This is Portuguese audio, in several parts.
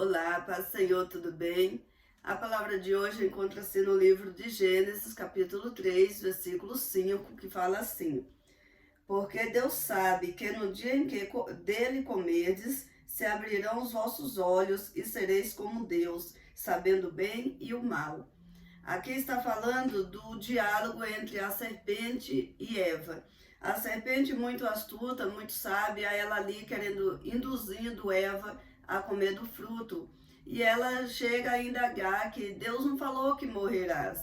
Olá, paz do Senhor, tudo bem? A palavra de hoje encontra-se no livro de Gênesis, capítulo 3, versículo 5, que fala assim: Porque Deus sabe que no dia em que dele comerdes, se abrirão os vossos olhos e sereis como Deus, sabendo o bem e o mal. Aqui está falando do diálogo entre a serpente e Eva. A serpente muito astuta, muito sábia, ela ali induzindo Eva a comer do fruto. E ela chega a indagar que Deus não falou que morrerás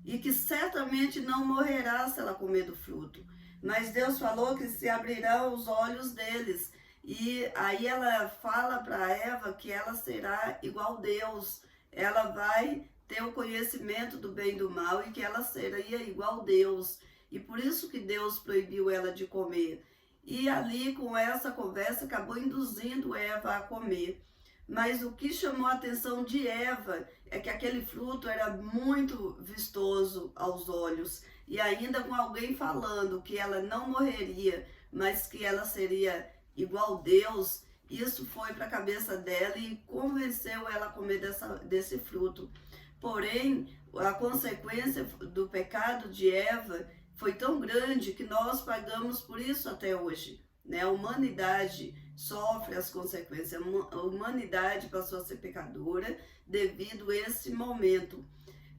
e que certamente não morrerás se ela comer do fruto. Mas Deus falou que se abrirão os olhos deles. E aí ela fala para Eva que ela será igual a Deus. Ela vai ter o conhecimento do bem e do mal e que ela seria igual a Deus. E por isso que Deus proibiu ela de comer. E ali, com essa conversa, acabou induzindo Eva a comer. Mas o que chamou a atenção de Eva é que aquele fruto era muito vistoso aos olhos. E ainda com alguém falando que ela não morreria, mas que ela seria igual a Deus, isso foi para a cabeça dela e convenceu ela a comer desse fruto. Porém, a consequência do pecado de Eva foi tão grande que nós pagamos por isso até hoje. Né? A humanidade sofre as consequências. A humanidade passou a ser pecadora devido a esse momento.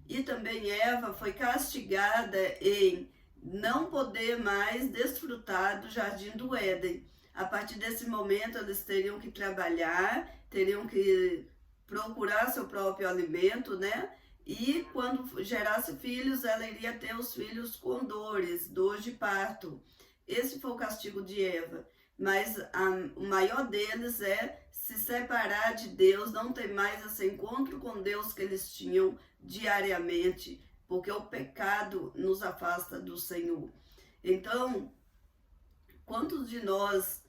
E também Eva foi castigada em não poder mais desfrutar do jardim do Éden. A partir desse momento, eles teriam que trabalhar, teriam que procurar seu próprio alimento, né? E quando gerasse filhos, ela iria ter os filhos com dores de parto. Esse foi o castigo de Eva. Mas o maior deles é se separar de Deus, não ter mais esse encontro com Deus que eles tinham diariamente, porque o pecado nos afasta do Senhor. Então, quantos de nós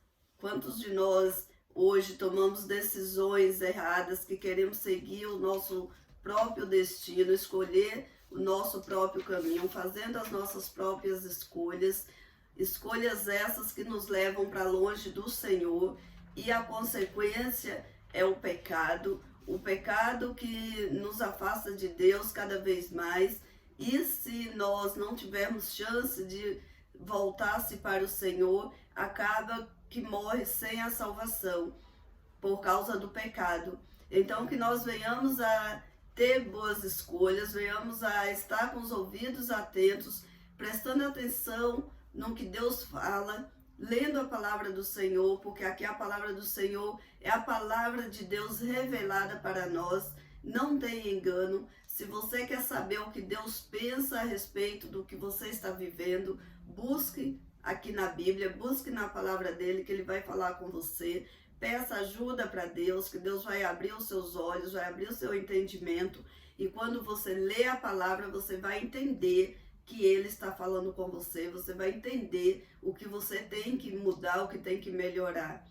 hoje tomamos decisões erradas, que queremos seguir o nosso próprio destino, escolher o nosso próprio caminho, fazendo as nossas próprias escolhas essas que nos levam para longe do Senhor, e a consequência é o pecado que nos afasta de Deus cada vez mais. E se nós não tivermos chance de voltar-se para o Senhor, acaba que morre sem a salvação por causa do pecado. Então, que nós venhamos a ter boas escolhas, venhamos a estar com os ouvidos atentos, prestando atenção no que Deus fala, lendo a palavra do Senhor, porque aqui a palavra do Senhor é a palavra de Deus revelada para nós. Não tem engano. Se você quer saber o que Deus pensa a respeito do que você está vivendo, busque aqui na Bíblia, busque na palavra dele, que ele vai falar com você. Peça ajuda para Deus, que Deus vai abrir os seus olhos, vai abrir o seu entendimento. E quando você lê a palavra, você vai entender que ele está falando com você, você vai entender o que você tem que mudar, o que tem que melhorar.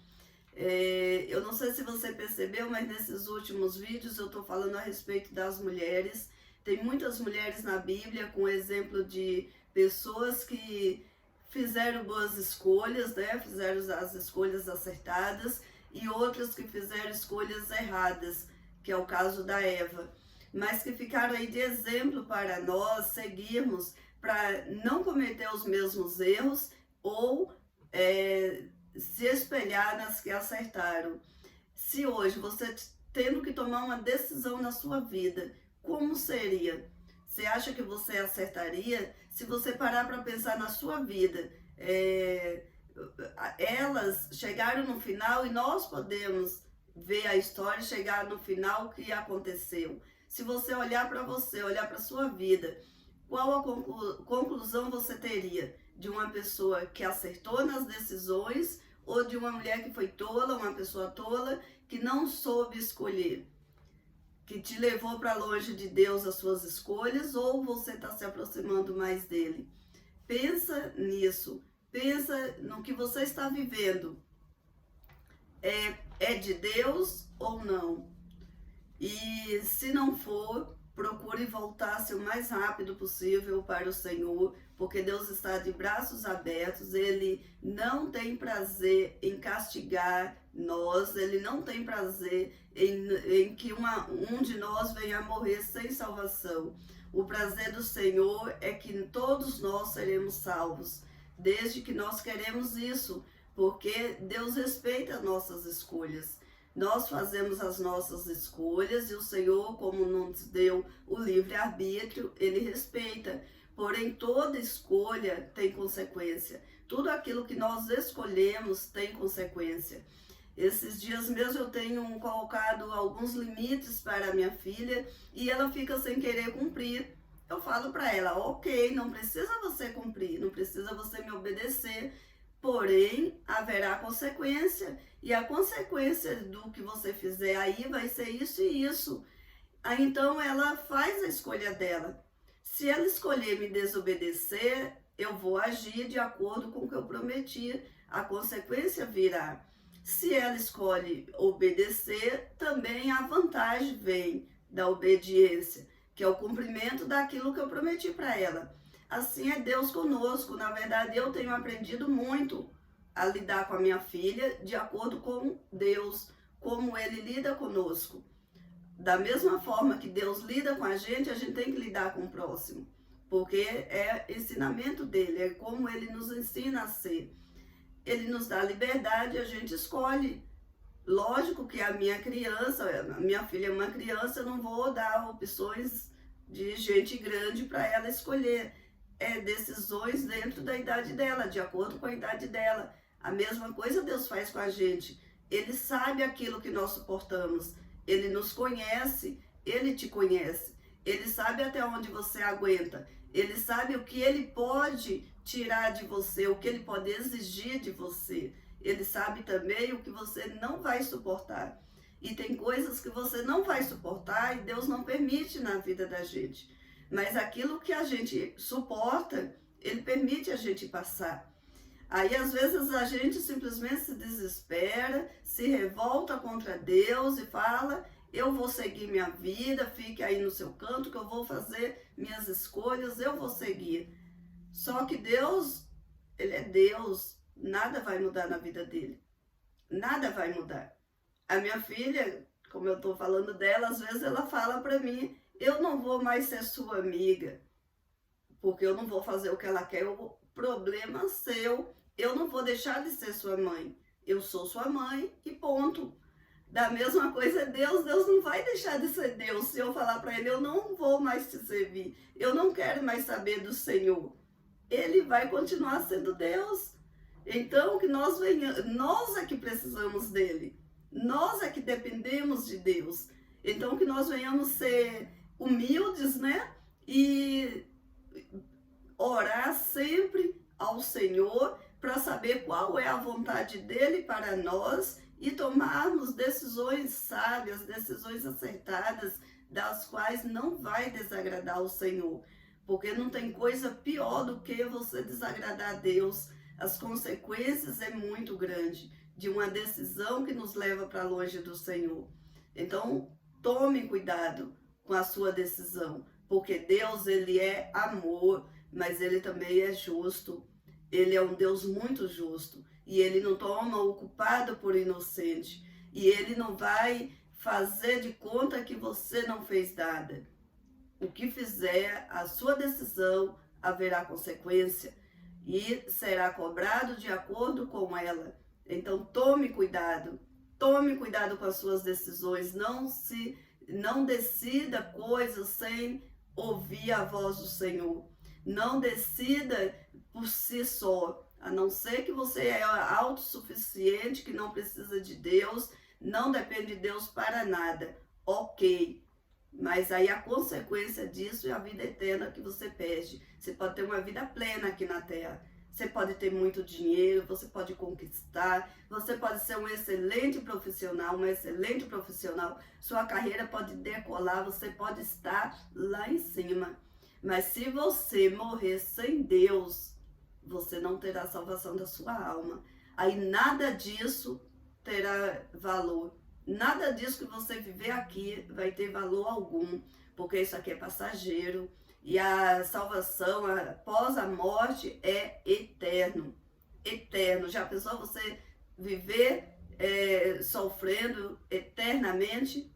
Eu não sei se você percebeu, mas nesses últimos vídeos eu estou falando a respeito das mulheres. Tem muitas mulheres na Bíblia com exemplo de pessoas que fizeram boas escolhas, né? Fizeram as escolhas acertadas, e outras que fizeram escolhas erradas, que é o caso da Eva, mas que ficaram aí de exemplo para nós seguirmos, para não cometer os mesmos erros ou se espelhar nas que acertaram. Se hoje você tendo que tomar uma decisão na sua vida, como seria? Você acha que você acertaria? Se você parar para pensar na sua vida, elas chegaram no final e nós podemos ver a história, chegar no final, o que aconteceu. Se você olhar para você, olhar para a sua vida, qual a conclusão você teria? De uma pessoa que acertou nas decisões ou de uma mulher que foi tola, uma pessoa tola que não soube escolher? Que te levou para longe de Deus as suas escolhas, ou você está se aproximando mais dele? Pensa nisso, pensa no que você está vivendo. É de Deus ou não? E se não for, procure voltar-se o mais rápido possível para o Senhor, porque Deus está de braços abertos. Ele não tem prazer em castigar nós, Ele não tem prazer em que um de nós venha a morrer sem salvação. O prazer do Senhor é que todos nós seremos salvos, desde que nós queremos isso, porque Deus respeita nossas escolhas. Nós fazemos as nossas escolhas e o Senhor, como nos deu o livre-arbítrio, Ele respeita. Porém, toda escolha tem consequência. Tudo aquilo que nós escolhemos tem consequência. Esses dias mesmo eu tenho colocado alguns limites para a minha filha e ela fica sem querer cumprir. Eu falo para ela, ok, não precisa você cumprir, não precisa você me obedecer, porém haverá consequência. E a consequência do que você fizer aí vai ser isso e isso. Aí então ela faz a escolha dela. Se ela escolher me desobedecer, eu vou agir de acordo com o que eu prometi. A consequência virá. Se ela escolhe obedecer, também a vantagem vem da obediência, que é o cumprimento daquilo que eu prometi para ela. Assim é Deus conosco. Na verdade, eu tenho aprendido muito a lidar com a minha filha de acordo com Deus, como Ele lida conosco. Da mesma forma que Deus lida com a gente tem que lidar com o próximo, porque é ensinamento dele, é como Ele nos ensina a ser. Ele nos dá liberdade, a gente escolhe. Lógico que a minha filha é uma criança, eu não vou dar opções de gente grande para ela escolher. É decisões dentro da idade dela, de acordo com a idade dela. A mesma coisa Deus faz com a gente. Ele sabe aquilo que nós suportamos. Ele nos conhece, Ele te conhece. Ele sabe até onde você aguenta. Ele sabe o que Ele pode tirar de você, o que Ele pode exigir de você. Ele sabe também o que você não vai suportar. E tem coisas que você não vai suportar e Deus não permite na vida da gente. Mas aquilo que a gente suporta, Ele permite a gente passar. Aí às vezes a gente simplesmente se desespera, se revolta contra Deus e fala, eu vou seguir minha vida, fique aí no seu canto que eu vou fazer minhas escolhas, eu vou seguir. Só que Deus, Ele é Deus, nada vai mudar na vida dele. Nada vai mudar. A minha filha, como eu estou falando dela, às vezes ela fala para mim, eu não vou mais ser sua amiga, porque eu não vou fazer o que ela quer, o problema seu, eu não vou deixar de ser sua mãe. Eu sou sua mãe e ponto. Da mesma coisa Deus não vai deixar de ser Deus. Se eu falar para Ele, eu não vou mais te servir, eu não quero mais saber do Senhor. Ele vai continuar sendo Deus. Então, que nós é que precisamos dele. Nós é que dependemos de Deus. Então, que nós venhamos ser humildes, né? E orar sempre ao Senhor para saber qual é a vontade dele para nós e tomarmos decisões sábias, decisões acertadas, das quais não vai desagradar o Senhor. Porque não tem coisa pior do que você desagradar a Deus. As consequências é muito grande de uma decisão que nos leva para longe do Senhor. Então, tome cuidado com a sua decisão, porque Deus, Ele é amor, mas Ele também é justo. Ele é um Deus muito justo e Ele não toma o culpado por inocente. E Ele não vai fazer de conta que você não fez nada. O que fizer, a sua decisão, haverá consequência e será cobrado de acordo com ela. Então tome cuidado com as suas decisões, não decida coisas sem ouvir a voz do Senhor. Não decida por si só, a não ser que você é autossuficiente, que não precisa de Deus, não depende de Deus para nada. Ok. Mas aí a consequência disso é a vida eterna que você perde. Você pode ter uma vida plena aqui na Terra. Você pode ter muito dinheiro, você pode conquistar, você pode ser um excelente profissional, uma excelente profissional. Sua carreira pode decolar, você pode estar lá em cima. Mas se você morrer sem Deus, você não terá a salvação da sua alma. Aí nada disso terá valor. Nada disso que você viver aqui vai ter valor algum, porque isso aqui é passageiro e a salvação após a morte é eterno. Eterno. Já pensou você viver sofrendo eternamente?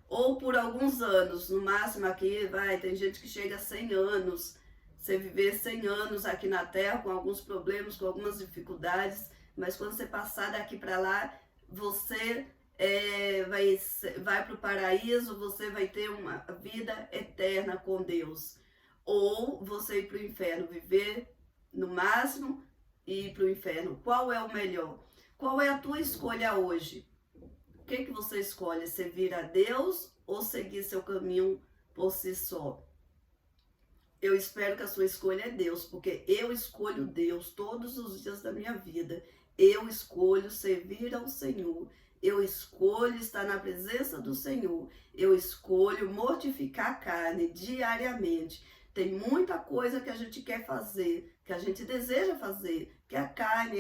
Ou por alguns anos, no máximo aqui, tem gente que chega a 100 anos, você viver 100 anos aqui na Terra com alguns problemas, com algumas dificuldades, mas quando você passar daqui para lá, você vai para o paraíso, você vai ter uma vida eterna com Deus. Ou você ir para o inferno, viver no máximo e ir para o inferno. Qual é o melhor? Qual é a tua escolha hoje? O que você escolhe? Servir a Deus ou seguir seu caminho por si só? Eu espero que a sua escolha é Deus, porque eu escolho Deus todos os dias da minha vida. Eu escolho servir ao Senhor. Eu escolho estar na presença do Senhor. Eu escolho mortificar a carne diariamente. Tem muita coisa que a gente quer fazer, que a gente deseja fazer, que a carne,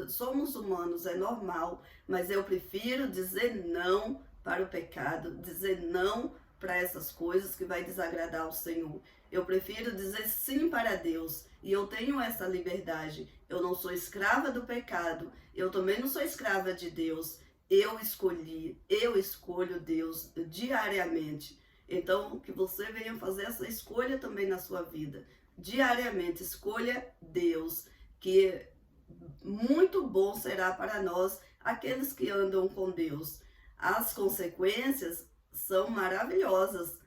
somos humanos, é normal, mas eu prefiro dizer não para o pecado, dizer não para essas coisas que vai desagradar ao Senhor. Eu prefiro dizer sim para Deus, e eu tenho essa liberdade. Eu não sou escrava do pecado, eu também não sou escrava de Deus. Eu escolho Deus diariamente. Então, que você venha fazer essa escolha também na sua vida. Diariamente, escolha Deus, que muito bom será para nós, aqueles que andam com Deus. As consequências são maravilhosas,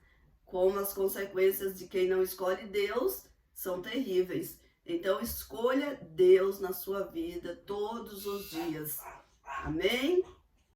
como as consequências de quem não escolhe Deus são terríveis. Então, escolha Deus na sua vida todos os dias. Amém?